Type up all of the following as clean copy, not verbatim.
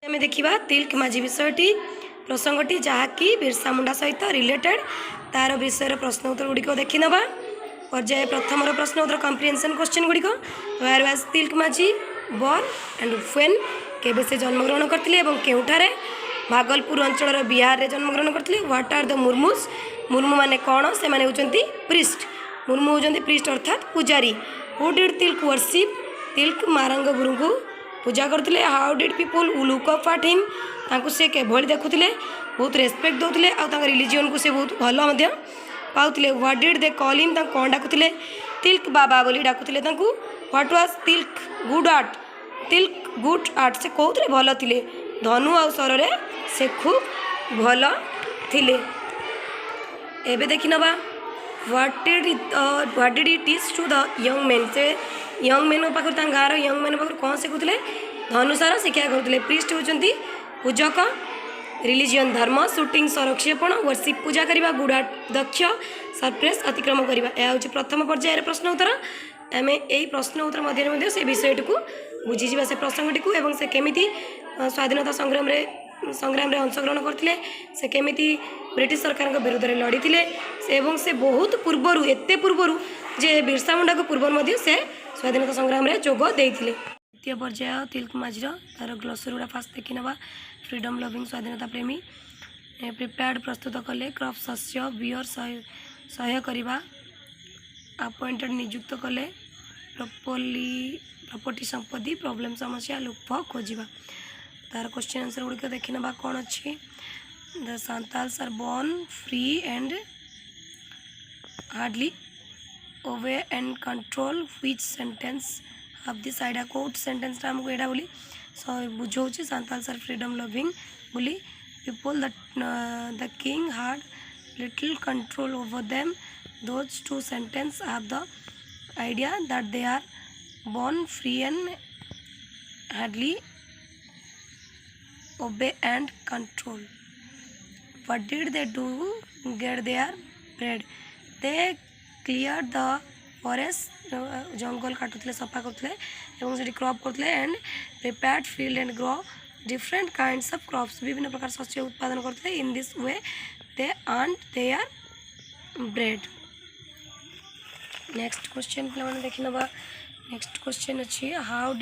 आम देखा तिल्क माझी विषयटी प्रसंगटी जहाँकि बिरसा मुंडा सहित रिलेटेड तार विषय प्रश्न उत्तर गुड़िक देखी ना पर्याय प्रथम प्रश्न उत्तर कम्प्रिहेंशन क्वेश्चन गुड़िक वेयर वाज तिल्क माझी बॉर्न एंड व्हेन केबे से जन्मग्रहण करते केउठारे भागलपुर अंचल बिहार रे जन्मग्रहण करते what are the Murmus Murmu माने कौन से माने होचंती प्रिस्ट मुर्मु होचंती प्रिस्ट अर्थात पूजारी who did Tilka worship Tilka Marang Guru को पूजा करते how did people look up at him तांको से केभली देखुले बहुत रेस्पेक्ट दौले आ रिलीजियन को से बहुत भल पाते what did they call him कौन डाकुले तिल्क बाबा बोली डाकुले what was Tilka good at Tilka good at से कौन भल थे धनु आ स्वर से खूब भल थिले एबे देखि नबा what did he teach to the young men से यंग मेन पाखर गाँव यंग मेन पाखर कौन शिखुले धनुषार शिक्षा करुले प्रीस्ट होती पूजक रिलीजियन धर्म शूटिंग संरक्षेपण वर्शिप पूजा करने गुड आर्ट दक्ष सरप्रेस अतिक्रम करने यह हूँ प्रथम पर्यायर प्रश्न उत्तर आम यही प्रश्न उत्तर मध्य से विषयटी को बुझीजा से प्रसंगटी को से केमी स्वाधीनता संग्राम में अंशग्रहण करते से केमी ब्रिटिश सरकार विरुद्ध में लड़ी से बहुत पूर्वर एत पूर्वर जे बिरसा मुंडा को पूर्व से स्वाधीनता संग्राम में जोग देते द्वितीय पर्याय तिल्क माझीर तार ग्लोसरी गुड़ा फास्ट देखी ना फ्रीडम लविंग स्वाधीनता प्रेमी प्रिपेयर्ड प्रस्तुत कले क्रॉप शस्य बियर सह्य करवा अपॉइंटेड नियुक्त कले प्रॉपर्टी संपत्ति प्रॉब्लम समस्या लुप खोजा तार क्वेश्चन आंसर गुड़िक देखी ना कौन अच्छी the Santhals are born free and hardly obey and control which sentence of this idea quote sentence आमको एडा बोली बुझाऊँ सांताल्स आर फ्रीडम लविंग बोली people the king had little control over them those two sentence have the idea that they are born free and hardly obey and control what did they do get their bread they clear the forest जंगल काटुले सफा करते crop करते and prepared field and grow different kinds of crops विभिन्न प्रकार शस्य उत्पादन करते in this way they earn there bread next question पे देखी ना नेक्स्ट क्वेश्चन अच्छी how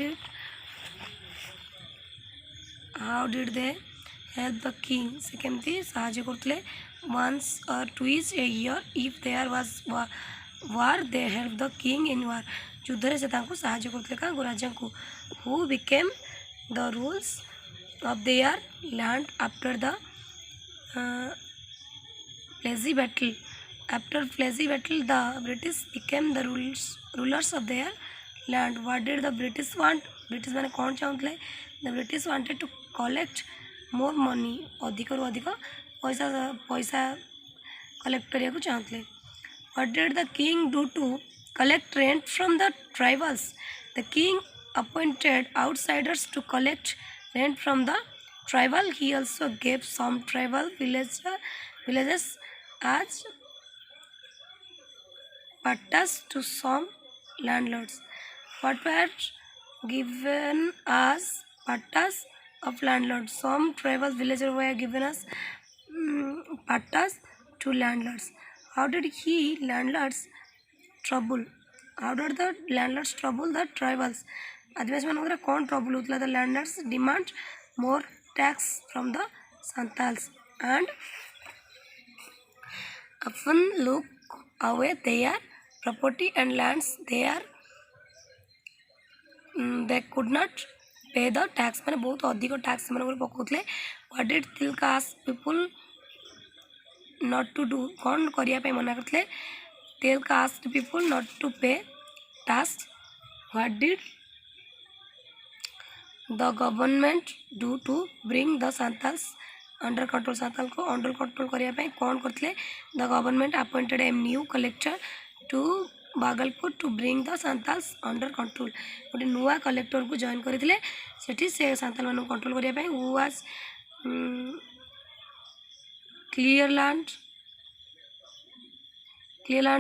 did they help the king से केमती साहाଯ୍य करते once or twice a year if there was war they help the king in war युद्ध से साहाଯ୍य करते क्या राजा को who became the rules of their land after the Plassey battle after Plassey battle the British became the rulers of their land what did the British want British माने कौन चाहते the British wanted to collect more money अधिक रू अधिक पैसा collect करने को चाहते what did the king do to collect rent from the tribals the king appointed outsiders to collect rent from the tribal he also gave some tribal villages as pattas to some landlords what were given as pattas of landlords some tribal villages were given as pattas to landlords how did the landlords trouble the tribals आदिवासी मानक कौन trouble होता the landlords demand more tax from the Santhals and often look away their property and lands they could not pay the tax माने बहुत अधिक tax मान पकाउले what did Tilka ask people not to do कौन करने मना करते Tilka asked people not to pay tax what did the government do to bring the Santhals under control Santhal को अंडर कंट्रोल करने कौन करते the government appointed a new collector to Bhagalpur to bring the Santhals under control गोटे नुआ collector को join करते से सांताल मान कंट्रोल करने who was Clareland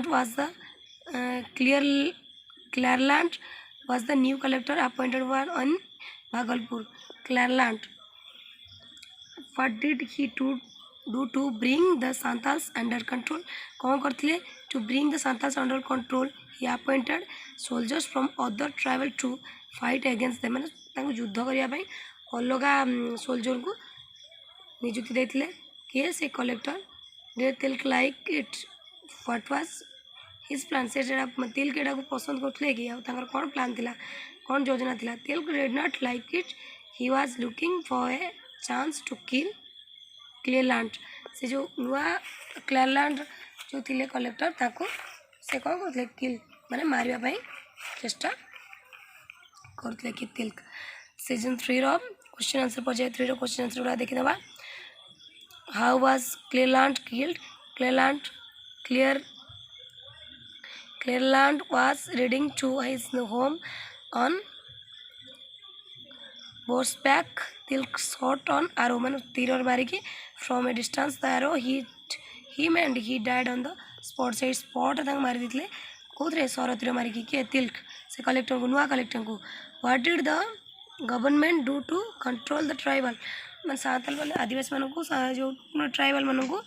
was the Clareland was the new collector appointed one on Bhagalpur. Clareland what did he do to bring the Santhals under control कौन करते to bring the Santhals under control he appointed soldiers from other tribal to fight against they मैंने युद्ध करने अलग soldier को नियुक्ति देते किए से collector day Tilak like it what was his plan से तिल्क एटा को पसंद करते कि कौन प्लान थिला कौन योजना थिला Tilka did not like it he was looking for a chance to kill Clareland से जो नुआ क्लेरलैंड जो थिले कलेक्टर ताको से कौन करते किल माने मारिबा चेष्टा करते कि तिल्क सीजन 3 रो क्वेश्चन आंसर पर्याय 3 रो क्वेश्चन आंसर गुड़ा देखि दबा how was Clareland killed Clareland was reading to his home on horseback Tilka shot on arrow मान तीर और मारी की from a distance the arrow hit him and he died on the spot से spot तंग मारी दिखले कौन सौर तीर मारी की के तिल्क से कलेक्टर को नुआ कलेक्टर को what did the government do to control the tribal मान सांताल वाले आदिवासी मानों को जो ट्राइबल मानों को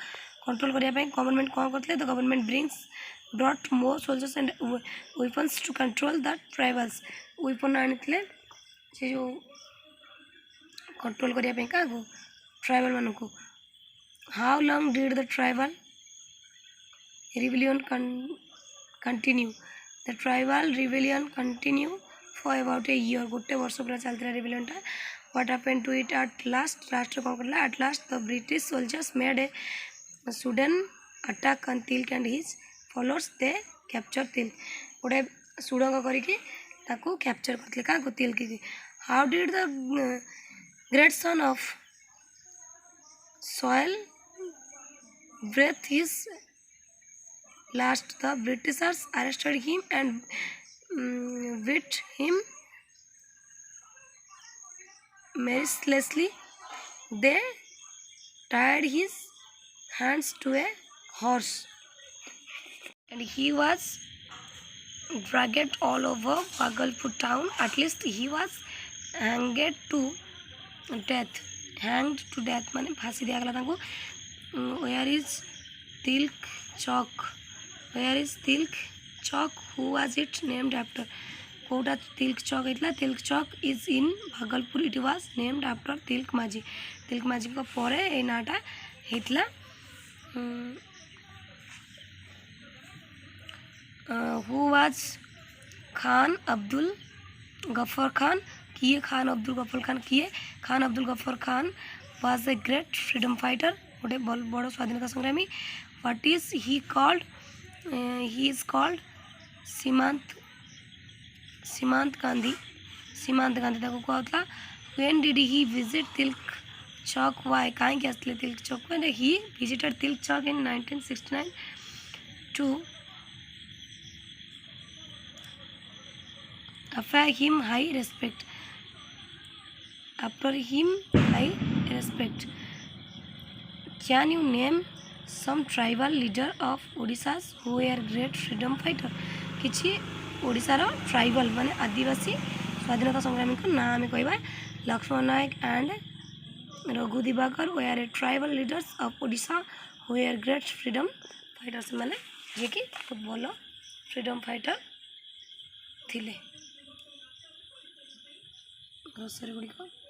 कंट्रोल करने गवर्नमेंट कौन करते the government brought more soldiers and weapons to control the tribals weapon आनितले से जो कंट्रोल करने का को ट्राइबल मानों को how long did the tribal rebellion continue the tribal rebellion continue for about a year गोटे वर्ष पूरा चलता है rebellion टा what happened to it at last कौन करला at last the British soldiers made a sudden attack on Tilk and his followers they capture Tilk गोटे सुडंग करके ताको कैप्चर करते का तिल्क की how did the great son of soil breathe his last the Britishers arrested him and beat him mercilessly they tied his hands to a horse and he was dragged all over Bhagalpur town at least he was hanged to death माने फांसी दिया गला ताको where is Tilk Chowk who was it named after Kota Tilak चौक इतला तिल्क चौक is in Bhagalpur it was named after Tilak माझी को परे ए नाटा हितला who was Khan Abdul Gaffar Khan किए Khan Abdul Gaffar Khan was a great freedom fighter गोटे बड़ स्वाधीनता संग्रामी what is he called he is called सीमांत गांधी ताको कहला when did he visit Tilak Chowk why कहीं के असले तिल्क चौक में he visited Tilak Chowk in 1969 to after him high respect can you name some tribal leader of Odisha who were great freedom fighter किछि ओडिशा रो tribal माने आदिवासी स्वाधीनता संग्रामी को नाम आम कहबा Laxman Nayak and Raghu Diwakar were a tribal leaders of Odisha who are great freedom fighters माने जे कि बहुत भलो फ्रीडम फाइटर थिले ग्रोसरी गुडी को